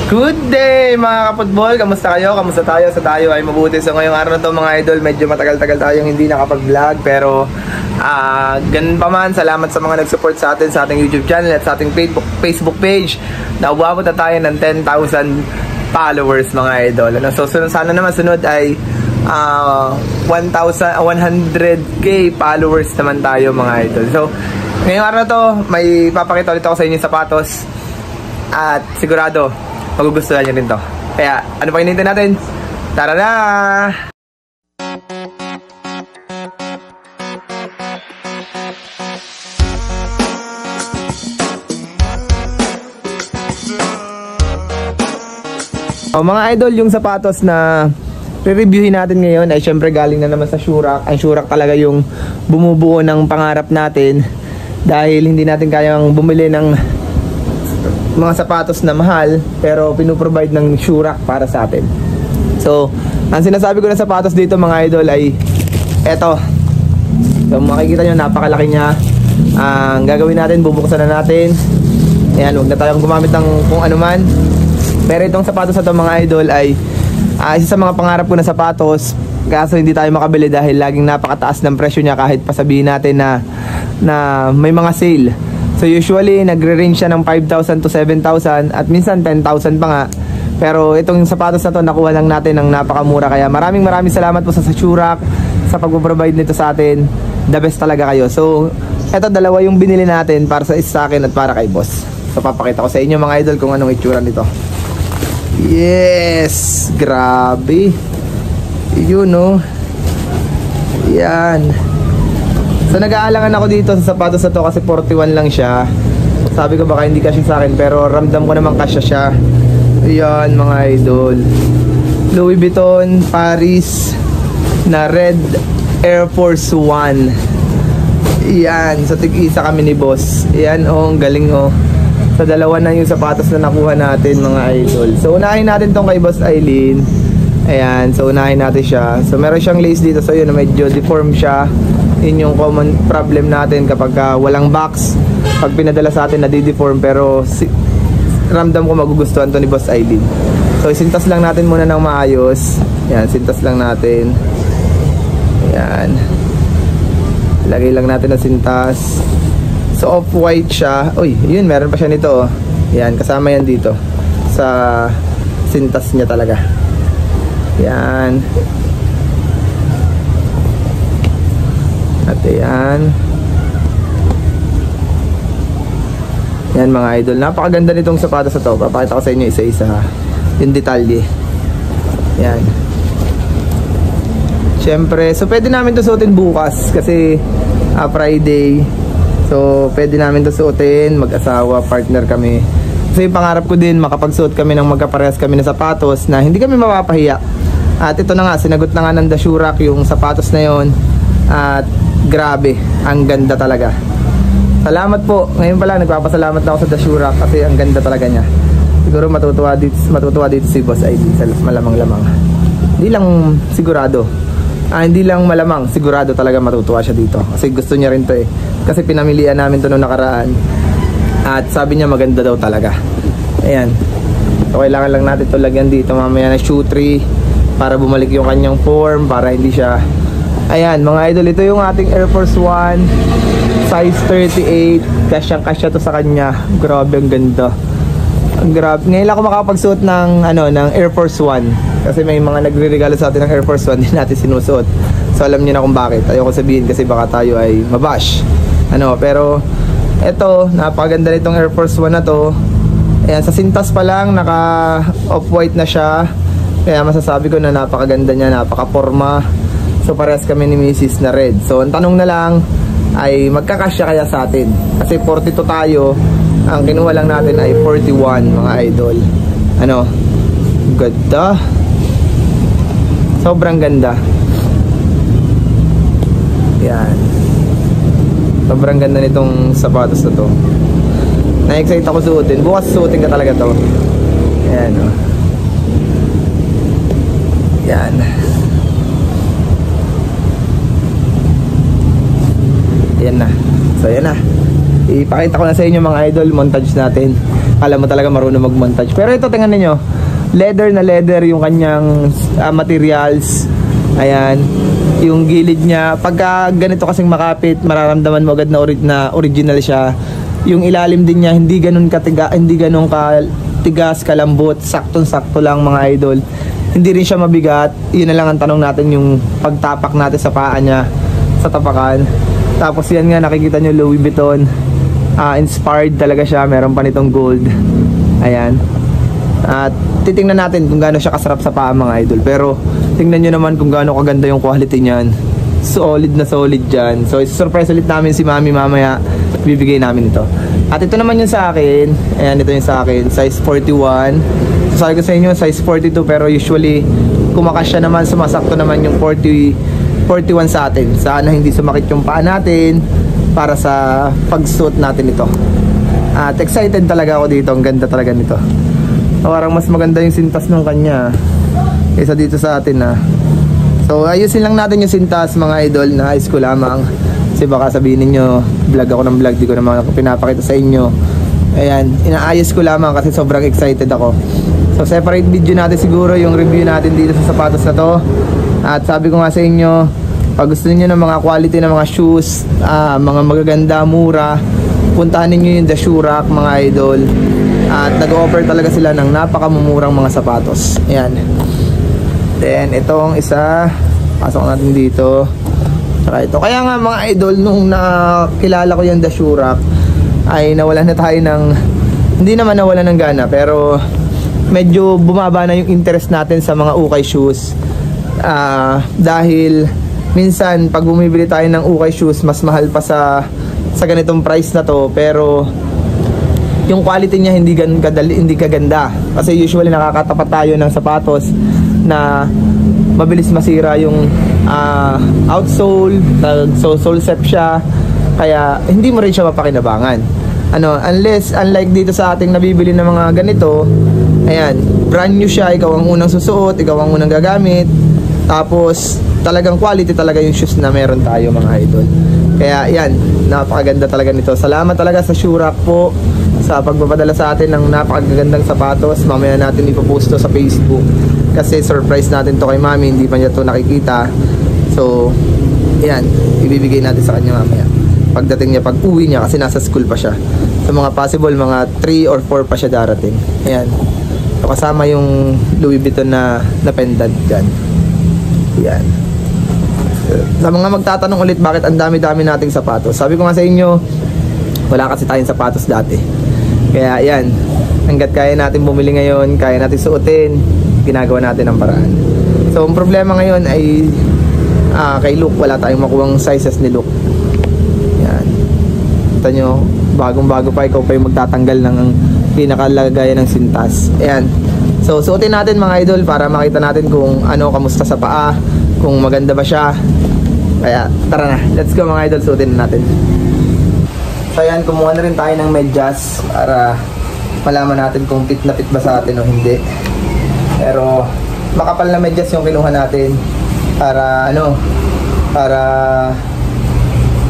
Good day mga kaputbol, kamusta kayo? Kamusta tayo? Sa tayo ay mabuti. So ngayong araw na to mga idol, medyo matagal-tagal tayong hindi nakapag-vlog. Pero ganun pa man, salamat sa mga nag-support sa atin sa ating YouTube channel at sa ating Facebook page. Naubabot na tayo ng 10,000 followers mga idol. So sana naman sunod ay 100k followers naman tayo mga idol. So ngayong araw na to, may papakita ulit ako sa inyo yung sapatos. At sigurado magugustuhan nyo rin to. Kaya ano pa hinihintay natin? Tara na! Mga idol, yung sapatos na re-reviewin natin ngayon ay syempre galing na naman sa Shurak. Ang Shurak talaga yung bumubuo ng pangarap natin dahil hindi natin kayang bumili ng mga sapatos na mahal pero pinuprovide ng Shurak para sa atin. So ang sinasabi ko na sapatos dito mga idol ay eto. So makikita nyo, napakalaki nya. Ang gagawin natin, bubuksan na natin. Ayan, huwag na tayong gumamit ng kung ano man. Pero itong sapatos na to mga idol ay isa sa mga pangarap ko na sapatos. Kaso hindi tayo makabili dahil laging napakataas ng presyo nya kahit pasabihin natin na may mga sale. So usually nagre-range siya ng 5,000 to 7,000 at minsan 10,000 pa nga. Pero itong sapatos na to nakuha lang natin ng napakamura. Kaya maraming salamat po sa Shurak sa pag-provide nito sa atin. The best talaga kayo. So eto, dalawa yung binili natin para sa akin at para kay boss. So papakita ko sa inyo mga idol kung anong itsura nito. Yes! Grabe! Yun no. Yan. So nag-aalangan ako dito sa sapatos na to kasi 41 lang siya. Sabi ko baka hindi kasya sa akin pero ramdam ko naman kasya siya. Ayan mga idol, Louis Vuitton Paris na red Air Force One. Ayan, so tig-isa kami ni boss. Ayan oh, ang galing oh. Sa dalawa na yung sapatos na nakuha natin mga idol. So unahin natin tong kay Boss Eileen. Ayan, so unahin natin siya. So meron siyang lace dito, so yun medyo deform siya. Yun yung common problem natin kapag walang box. Pag pinadala sa atin nadideform, pero ramdam ko magugustuhan to ni Boss Eileen. So isintas lang natin muna ng maayos. Yan, sintas lang natin. Yan, lagay lang natin na sintas. So off-white siya. Uy, yun, meron pa siya nito oh. Yan, kasama yan dito sa sintas niya talaga. Yan. At yan. Yan mga idol, napakaganda nitong sapatos na to. Papakita ko sa inyo isa-isa ha, yung detalye. Yan. Siyempre, so pwede namin to suotin bukas kasi Friday. So pwede namin to suotin, mag-asawa, partner kami. Kasi yung pangarap ko din makapagsuot kami ng magkaparehas kami na sapatos na hindi kami mapapahiya. At ito na nga, sinagot na nga ng Shurak yung sapatos na yon. At grabe, ang ganda talaga. Salamat po. Ngayon pala nagpapasalamat na ako sa Shurak kasi ang ganda talaga niya. Siguro matutuwa dito si Boss ID. Malamang-lamang. Hindi lang sigurado. Hindi lang malamang, sigurado talaga matutuwa siya dito. Kasi gusto niya rin to eh. Kasi pinamilian namin to noong nakaraan. At sabi niya maganda daw talaga. Ayan. So kailangan lang natin to lagyan dito mamaya na shoe tree para bumalik yung kanyang form, para hindi siya. Ayan mga idol, ito yung ating Air Force One size 38. Kasyang-kasya to sa kanya. Grabe, ang ganda. Ang grabe. Ngayon ako makapagsuot ng ng Air Force One kasi may mga nagre-regalo sa atin ng Air Force One, din natin sinusuot. So alam niyo na kung bakit. Ayoko sabihin kasi baka tayo ay mabash. Pero eto, napakaganda nitong Air Force One na to. Ayan, sa sintas pa lang naka off-white na siya. Kaya masasabi ko na napakaganda niya, napaka-forma. So parehas kami ni Mrs. na red. So ang tanong na lang ay magkakasya kaya sa atin. Kasi 42 tayo, ang kinuha lang natin ay 41 mga idol. Ganda. Sobrang ganda. Yan. Sobrang ganda nitong sapatos na to. Na-excite ako suotin. Bukas suotin ka talaga to. Ayan o. Yan. Yan na. So yan na. Ipakita ko na sa inyo mga idol, montage natin. Alam mo talaga marunong mag-montage. Pero ito, tingnan niyo, leather na leather yung kanyang materials. Ayan, yung gilid niya, pagka ganito kasing makapit, mararamdaman mo agad na original siya. Yung ilalim din niya, hindi ganun katigas, kalambot, saktong-sakto lang mga idol. Hindi rin siya mabigat. Yun na lang ang tanong natin, yung pagtapak natin sa paa niya, sa tapakan. Tapos yan nga, nakikita nyo, Louis Vuitton. Inspired talaga siya, meron pa nitong gold. Ayan. At titingnan natin kung gaano siya kasarap sa paa mga idol. Pero tingnan nyo naman kung gaano kaganda yung quality niyan. Solid na solid dyan. So surprise ulit namin si Mami mamaya. Bibigay namin ito. At ito naman yung sa akin. Ayan, ito yung sa akin, size 41. So sabi ko sa inyo, size 42. Pero usually kumakasya naman, sumasakto naman yung 41 sa atin. Sana hindi sumakit yung paa natin para sa pagsuot natin ito. At excited talaga ako dito. Ang ganda talaga nito. Parang mas maganda yung sintas ng kanya kaysa dito sa atin So ayusin lang natin yung sintas mga idol, na ayos ko lamang. Kasi baka sabihin niyo vlog ako ng vlog, di ko naman ako pinapakita sa inyo. Ayan, inaayos ko lamang kasi sobrang excited ako. So separate video natin siguro yung review natin dito sa sapatos na to. At sabi ko nga sa inyo, pag gusto niyo ng mga quality ng mga shoes, mga magaganda, mura, puntahan niyo yung The Shoe Rack mga idol. At nag-offer talaga sila ng napakamumurang mga sapatos. Ayan. Then itong isa, pasok natin dito. Saka ito. Kaya nga mga idol, nung nakilala ko yung The Shoe Rack, ay nawalan na tayo ng, hindi naman nawalan ng gana, pero medyo bumaba na yung interest natin sa mga ukay shoes. Dahil minsan pag bumibili tayo ng ukay shoes, mas mahal pa sa ganitong price na to, pero yung quality niya hindi kaganda. Kasi usually nakakatapat tayo ng sapatos na mabilis masira yung outsole, sole set siya, kaya hindi mo rin siya mapakinabangan. Unlike dito sa ating nabibili ng mga ganito, ayan, brand new siya, ikaw ang unang susuot, ikaw ang unang gagamit, tapos talagang quality talaga yung shoes na meron tayo mga idol. Kaya yan, napakaganda talaga nito. Salamat talaga sa Shoe Rack po sa pagpapadala sa atin ng napakagandang sapatos. Mamaya natin ipopost to sa Facebook kasi surprise natin to kay Mami, hindi pa niya to nakikita. So yan, ibibigay natin sa kanya mamaya pagdating niya, pag uwi niya, kasi nasa school pa siya. So mga possible mga 3 or 4 pa siya darating. Ayan, so, kasama yung Louis Vuitton na pendant dyan. Yan. Sa mga magtatanong ulit bakit ang dami-dami nating sapatos, sabi ko nga sa inyo, wala kasi tayong sapatos dati. Kaya yan, hanggat kaya natin bumili ngayon, kaya natin suotin, ginagawa natin ang paraan. So ang problema ngayon ay kay Luke, wala tayong makuhang sizes ni Luke. Yan. Kita nyo, bagong-bago pa, ikaw pa yung magtatanggal ng pinakalagayan ng sintas. Ayan. So suotin natin mga idol para makita natin kung ano, kamusta sa paa, kung maganda ba siya. Kaya tara na, let's go mga idol, suotin natin. So ayan, kumuha na rin tayo ng medyas para malaman natin kung fit na fit ba sa atin o hindi. Pero makapal na medyas yung kinuha natin para para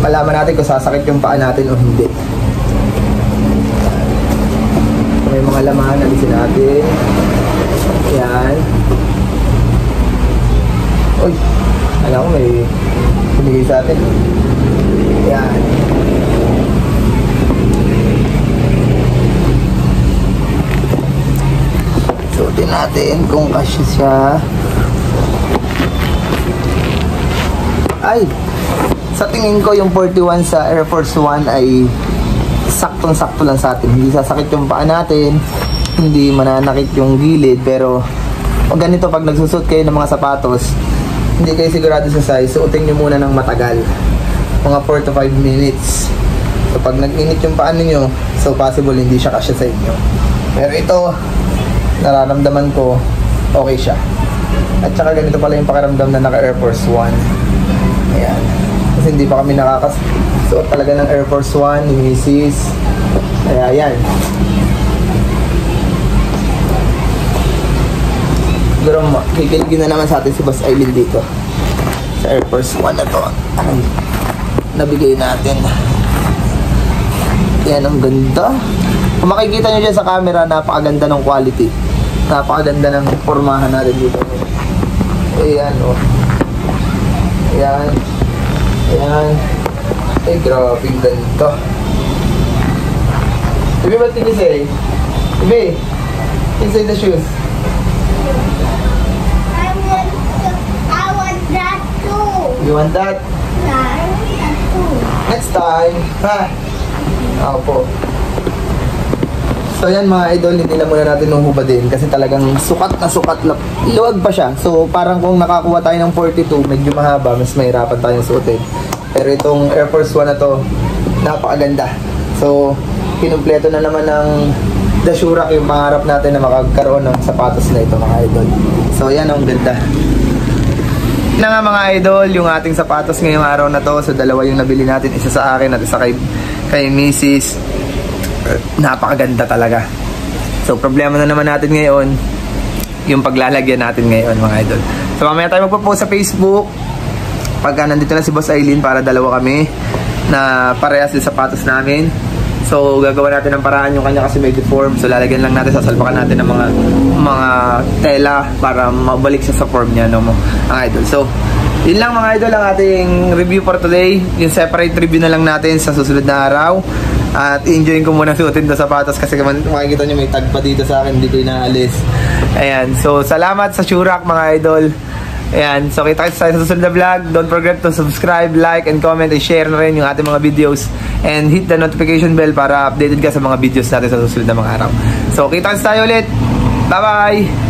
malaman natin kung sasakit yung paa natin o hindi. May mga laman, alisin natin. Yan. Uy, alam ko may binigay sa atin. Yan. Suotin natin kung kasya siya. Ay, sa tingin ko yung 41 sa Air Force 1 ay saktong-sakto lang sa atin. Hindi sasakit yung paa natin, hindi mananakit yung gilid. Pero ganito, pag nagsusot kayo ng mga sapatos, hindi kayo sigurado sa size, suotin nyo muna ng matagal, mga 4 to 5 minutes. So pag nag-init yung paa ninyo, so possible hindi siya kasya sa inyo. Pero ito, nararamdaman ko okay siya. At saka ganito pala yung pakiramdam na naka Air Force 1. Ayan, kasi hindi pa kami nakakasuot talaga ng Air Force 1 ni Mrs. Kaya yan, siguro kikiligin na naman sa atin si Boss Aileen dito sa Air Force 1 na to. Nabigay natin. Yan, ang ganda. Kung makikita nyo dyan sa camera, napakaganda ng quality. Napakaganda ng pormahan natin dito. Ayan, oh. Ayan. Ayan. Ay, grabe yung ganito. Ibe, what did you say? Ibe, inside the shoes. I want that too. You want that? Yeah, I want that too. Next time. Ha? Opo. So yan mga idol, hindi na muna natin hubadin kasi talagang sukat na sukat. Luwag pa siya. So parang kung nakakuha tayo ng 42, medyo mahaba, mas mahirapan tayong suotin. Pero itong Air Force 1 na to, napakaganda. So, kinumpleto na naman ng Dashurak yung pangarap natin na makagkaroon ng sapatos na ito mga idol. So, yan ang ganda. Na nga mga idol, yung ating sapatos ngayong araw na to. So, dalawa yung nabili natin. Isa sa akin at isa kay Mrs. Napakaganda talaga. So, problema na naman natin ngayon, yung paglalagyan natin ngayon mga idol. So, mamaya tayo magpo-post sa Facebook pagka nandito na si Boss Aileen para dalawa kami na parehas yung sapatos namin. So gagawa natin ng paraan yung kanya kasi may deform. So lalagyan lang natin, sasalpakan natin ng mga tela para mabalik siya sa form niya, no, mga idol. So yun lang mga idol ang ating review for today. Yung separate review na lang natin sa susunod na araw. At enjoyin ko muna suotin the sapatos kasi makikita nyo may tag pa dito sa akin, hindi ko inaalis. Ayan, so salamat sa Shurak mga idol. Ayan, so kita tayo sa susunod na vlog. Don't forget to subscribe, like, and comment, and share na rin yung ating mga videos. And hit the notification bell para updated ka sa mga videos natin sa susunod na mga araw. So kita tayo ulit. Bye bye!